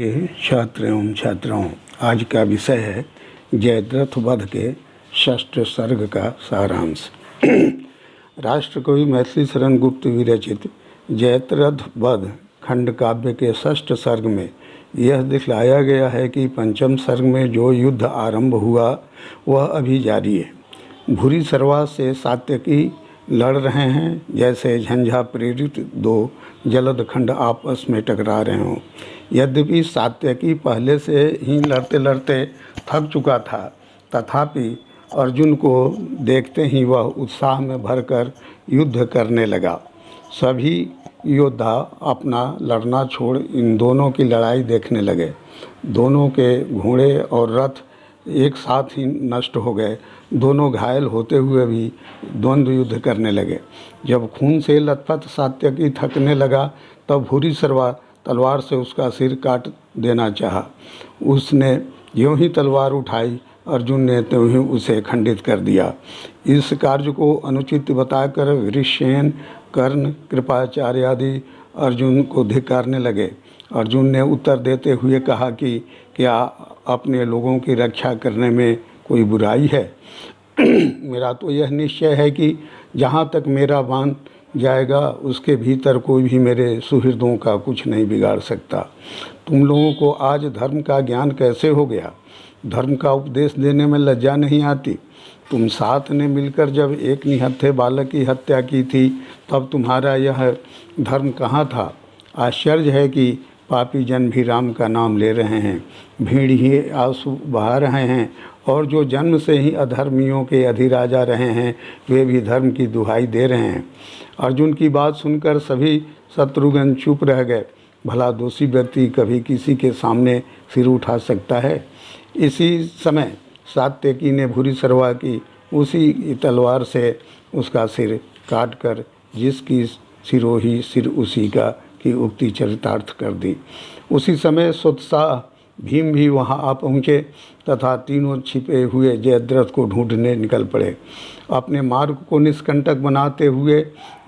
ये छात्र एवं छात्राओं, आज का विषय है जयद्रथ वध के षष्ठ सर्ग का सारांश। राष्ट्रकवि मैथिली शरण गुप्त विरचित जयद्रथ वध खंड काव्य के षष्ठ सर्ग में यह दिखलाया गया है कि पंचम सर्ग में जो युद्ध आरंभ हुआ वह अभी जारी है। भूरी सरवा से सात्यकी लड़ रहे हैं, जैसे झंझा प्रेरित दो जलद खंड आपस में टकरा रहे हों। यद्यपि सात्यकी पहले से ही लड़ते लड़ते थक चुका था, तथापि अर्जुन को देखते ही वह उत्साह में भरकर युद्ध करने लगा। सभी योद्धा अपना लड़ना छोड़ इन दोनों की लड़ाई देखने लगे। दोनों के घोड़े और रथ एक साथ ही नष्ट हो गए। दोनों घायल होते हुए भी द्वंद्व युद्ध करने लगे। जब खून से लथपथ सात्यकी थकने लगा, तब भूरी सरवा तलवार से उसका सिर काट देना चाहा। उसने यों ही तलवार उठाई, अर्जुन ने त्यों ही उसे खंडित कर दिया। इस कार्य को अनुचित बताकर वृषसेन, कर्ण, कृपाचार्य आदि अर्जुन को धिक्कारने लगे। अर्जुन ने उत्तर देते हुए कहा कि क्या अपने लोगों की रक्षा करने में कोई बुराई है? मेरा तो यह निश्चय है कि जहाँ तक मेरा बाण जाएगा उसके भीतर कोई भी मेरे सुहृदों का कुछ नहीं बिगाड़ सकता। तुम लोगों को आज धर्म का ज्ञान कैसे हो गया? धर्म का उपदेश देने में लज्जा नहीं आती? तुम साथ ने मिलकर जब एक निहत्थे बालक की हत्या की थी, तब तुम्हारा यह धर्म कहाँ था? आश्चर्य है कि पापी जन भी राम का नाम ले रहे हैं, भीड़ ही आंसू बहा रहे हैं, और जो जन्म से ही अधर्मियों के अधिराजा रहे हैं वे भी धर्म की दुहाई दे रहे हैं। अर्जुन की बात सुनकर सभी शत्रुघ्न चुप रह गए। भला दोषी व्यक्ति कभी किसी के सामने सिर उठा सकता है? इसी समय सात्यकी ने भूरी सरवा की उसी तलवार से उसका सिर काटकर जिसकी सिरोही सिर उसी का की उक्ति चरितार्थ कर दी। उसी समय सोत्साह भीम भी वहां आ पहुँचे तथा तीनों छिपे हुए जयद्रथ को ढूंढने निकल पड़े। अपने मार्ग को निष्कंटक बनाते हुए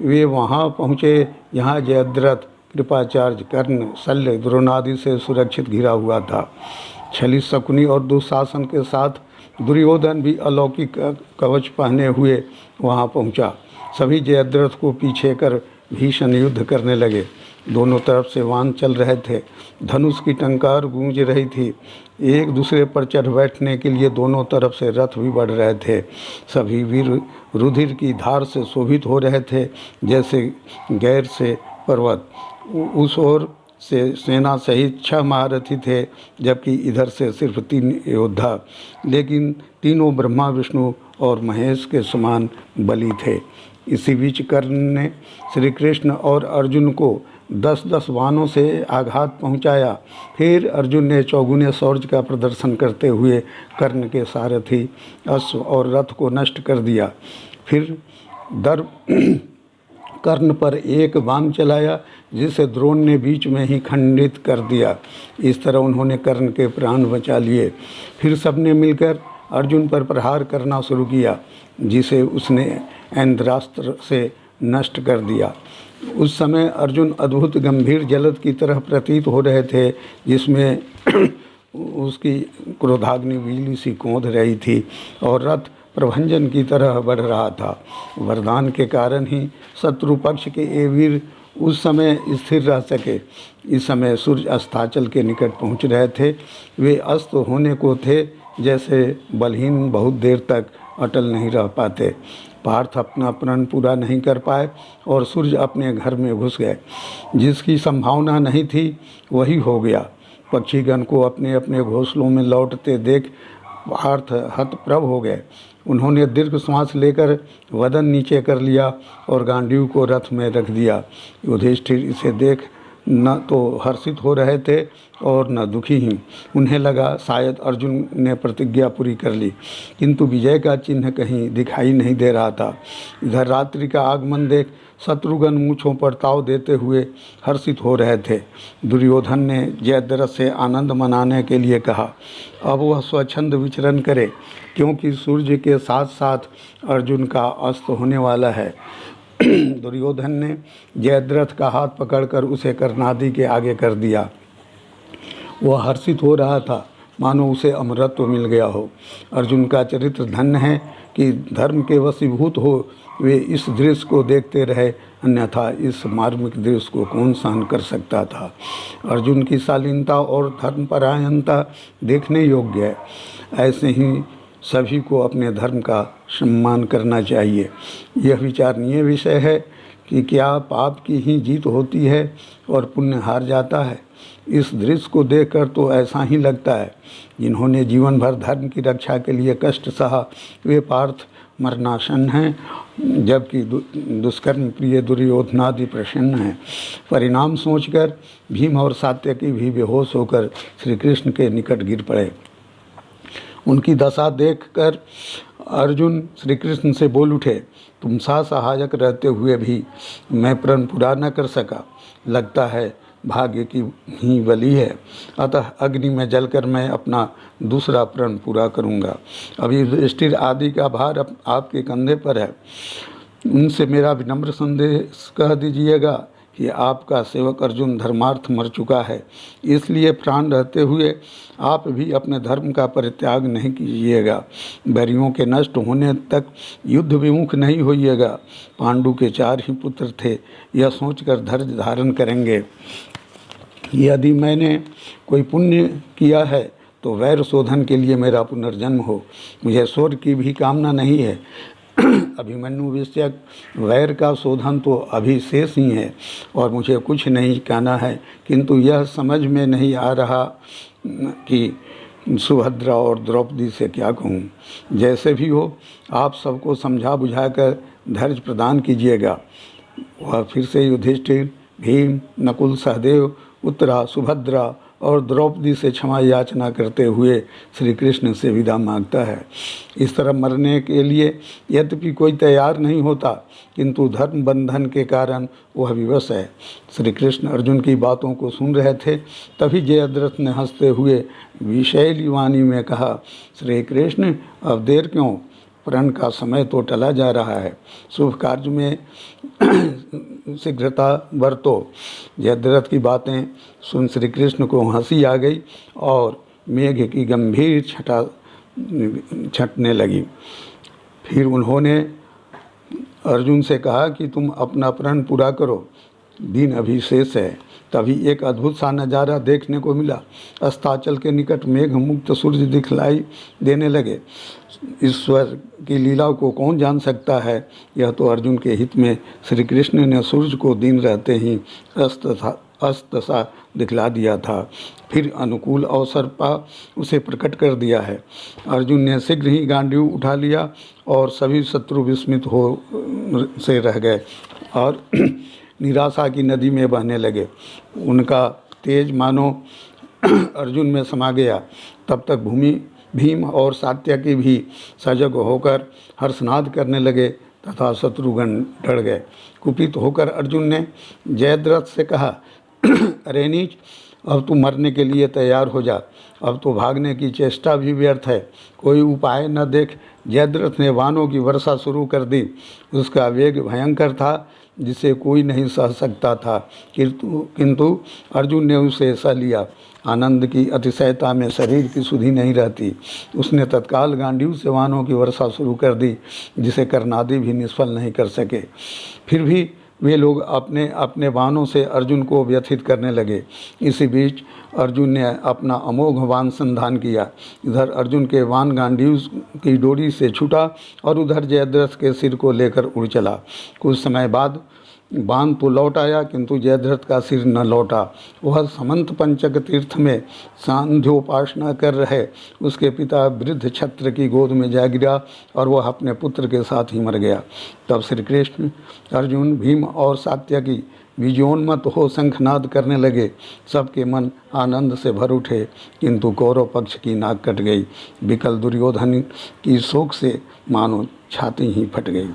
वे वहां पहुँचे जहाँ जयद्रथ कृपाचार्य, कर्ण, शल्य, द्रोणादि से सुरक्षित घिरा हुआ था। छली, शकुनी और दुशासन के साथ दुर्योधन भी अलौकिक कवच पहने हुए वहां पहुंचा। सभी जयद्रथ को पीछे कर भीषण युद्ध करने लगे। दोनों तरफ से बाण चल रहे थे, धनुष की टंकार गूंज रही थी। एक दूसरे पर चढ़ बैठने के लिए दोनों तरफ से रथ भी बढ़ रहे थे। सभी वीर रुधिर की धार से शोभित हो रहे थे, जैसे गैर से पर्वत। उस ओर से सेना सहित 6 महारथी थे, जबकि इधर से सिर्फ 3 योद्धा, लेकिन तीनों ब्रह्मा, विष्णु और महेश के समान बली थे। इसी बीच कर्ण ने श्री कृष्ण और अर्जुन को 10-10 बाणों से आघात पहुंचाया। फिर अर्जुन ने चौगुने शौर्य का प्रदर्शन करते हुए कर्ण के सारथी, अश्व और रथ को नष्ट कर दिया। फिर कर्ण पर एक बाण चलाया, जिसे द्रोण ने बीच में ही खंडित कर दिया। इस तरह उन्होंने कर्ण के प्राण बचा लिए। फिर सबने मिलकर अर्जुन पर प्रहार करना शुरू किया, जिसे उसने ऐन्द्रास्त्र से नष्ट कर दिया। उस समय अर्जुन अद्भुत गंभीर जलद की तरह प्रतीत हो रहे थे, जिसमें उसकी क्रोधाग्नि बिजली सी कौंध रही थी और रथ प्रभंजन की तरह बढ़ रहा था। वरदान के कारण ही शत्रु पक्ष के ये वीर उस समय स्थिर रह सके। इस समय सूर्य अस्ताचल के निकट पहुंच रहे थे। वे अस्त होने को थे, जैसे बलहीन बहुत देर तक अटल नहीं रह पाते। पार्थ अपना प्रण पूरा नहीं कर पाए और सूर्य अपने घर में घुस गए। जिसकी संभावना नहीं थी वही हो गया। पक्षीगण को अपने अपने घोंसलों में लौटते देख पार्थ हतप्रभ हो गए। उन्होंने दीर्घ श्वास लेकर वदन नीचे कर लिया और गांडीव को रथ में रख दिया। युधिष्ठिर इसे देख न तो हर्षित हो रहे थे और न दुखी ही। उन्हें लगा शायद अर्जुन ने प्रतिज्ञा पूरी कर ली, किंतु विजय का चिन्ह कहीं दिखाई नहीं दे रहा था। इधर रात्रि का आगमन देख शत्रुघ्न मूँछों पर ताव देते हुए हर्षित हो रहे थे। दुर्योधन ने जयद्रथ से आनंद मनाने के लिए कहा, अब वह स्वच्छंद विचरण करे, क्योंकि सूर्य के साथ साथ अर्जुन का अस्त होने वाला है। दुर्योधन ने जयद्रथ का हाथ पकड़कर उसे कर्णादि के आगे कर दिया। वह हर्षित हो रहा था मानो उसे अमरत्व मिल गया हो। अर्जुन का चरित्र धन्य है कि धर्म के वशीभूत हो वे इस दृश्य को देखते रहे, अन्यथा इस मार्मिक दृश्य को कौन सहन कर सकता था। अर्जुन की शालीनता और धर्मपरायणता देखने योग्य है। ऐसे ही सभी को अपने धर्म का सम्मान करना चाहिए। यह विचारणीय विषय है कि क्या पाप की ही जीत होती है और पुण्य हार जाता है। इस दृश्य को देखकर तो ऐसा ही लगता है जिन्होंने जीवन भर धर्म की रक्षा के लिए कष्ट सहा वे पार्थ मरणासन हैं, जबकि दुष्कर्म प्रिय दुर्योधनादि प्रसन्न हैं। परिणाम सोचकर भीम और सात्यकी भी बेहोश होकर श्री कृष्ण के निकट गिर पड़े। उनकी दशा देखकर अर्जुन श्री कृष्ण से बोल उठे, तुम सा सहायक रहते हुए भी मैं प्रण पूरा न कर सका, लगता है भाग्य की ही बली है। अतः अग्नि में जलकर मैं अपना दूसरा प्रण पूरा करूँगा। अभी युधिष्ठिर आदि का भार आपके कंधे पर है। उनसे मेरा विनम्र संदेश कह दीजिएगा कि आपका सेवक अर्जुन धर्मार्थ मर चुका है, इसलिए प्राण रहते हुए आप भी अपने धर्म का परित्याग नहीं कीजिएगा। बैरियों के नष्ट होने तक युद्ध विमुख नहीं होइएगा। पांडु के 4 ही पुत्र थे, यह सोचकर धैर्य धारण करेंगे। यदि मैंने कोई पुण्य किया है तो वैर शोधन के लिए मेरा पुनर्जन्म हो। मुझे स्वर्ग की भी कामना नहीं है। अभिमन्यु विषयक वैर का शोधन तो अभी शेष ही है और मुझे कुछ नहीं कहना है, किंतु यह समझ में नहीं आ रहा कि सुभद्रा और द्रौपदी से क्या कहूँ। जैसे भी हो आप सबको समझा बुझाकर धैर्य प्रदान कीजिएगा। वह फिर से युधिष्ठिर, भीम, नकुल, सहदेव, उत्तरा, सुभद्रा और द्रौपदी से क्षमा याचना करते हुए श्री कृष्ण से विदा मांगता है। इस तरह मरने के लिए यद्यपि कोई तैयार नहीं होता, किंतु धर्म बंधन के कारण वह विवश है। श्री कृष्ण अर्जुन की बातों को सुन रहे थे, तभी जयद्रथ ने हंसते हुए विषैली वाणी में कहा, श्री कृष्ण अब देर क्यों, प्रण का समय तो टला जा रहा है, शुभ कार्य में शीघ्रता बरतो। जयद्रथ की बातें सुन श्री कृष्ण को हंसी आ गई और मेघ की गंभीर छटा छटने लगी। फिर उन्होंने अर्जुन से कहा कि तुम अपना प्रण पूरा करो, दिन अभी शेष है। तभी एक अद्भुत सा नज़ारा देखने को मिला। अस्ताचल के निकट मेघ मुक्त सूर्य दिखलाई देने लगे। ईश्वर की लीला को कौन जान सकता है। यह तो अर्जुन के हित में श्री कृष्ण ने सूर्य को दिन रहते ही अस्त सा दिखला दिया था, फिर अनुकूल अवसर पा उसे प्रकट कर दिया है। अर्जुन ने शीघ्र ही गांडीव उठा लिया और सभी शत्रु विस्मित हो से रह गए और निराशा की नदी में बहने लगे। उनका तेज मानो अर्जुन में समा गया। तब तक भीम और सात्यकी भी सजग होकर हर्षनाद करने लगे तथा शत्रुघ्न डर गए। कुपित होकर अर्जुन ने जयद्रथ से कहा, अरे नीच, अब तू मरने के लिए तैयार हो जा, अब तो भागने की चेष्टा भी व्यर्थ है। कोई उपाय न देख जयद्रथ ने बाणों की वर्षा शुरू कर दी। उसका वेग भयंकर था जिसे कोई नहीं सह सकता था, किंतु अर्जुन ने उसे सह लिया। आनंद की अतिशयता में शरीर की सुधि नहीं रहती। उसने तत्काल गांडीव से बाणों की वर्षा शुरू कर दी, जिसे कर्णादि भी निष्फल नहीं कर सके। फिर भी वे लोग अपने अपने बाणों से अर्जुन को व्यथित करने लगे। इसी बीच अर्जुन ने अपना अमोघ बाण संधान किया। इधर अर्जुन के बाण गांडीव की डोरी से छूटा और उधर जयद्रथ के सिर को लेकर उड़ चला। कुछ समय बाद बाण तो लौट आया, किंतु जयद्रथ का सिर न लौटा। वह समंत पंचक तीर्थ में सांध्योपासना कर रहे उसके पिता वृद्ध छत्र की गोद में जा गिरा और वह अपने पुत्र के साथ ही मर गया। तब श्री कृष्ण, अर्जुन, भीम और सात्यकी विजयोन्मत्त हो शंखनाद करने लगे। सबके मन आनंद से भर उठे, किंतु कौरव पक्ष की नाक कट गई। विकल दुर्योधन की शोक से मानो छाती ही फट गई।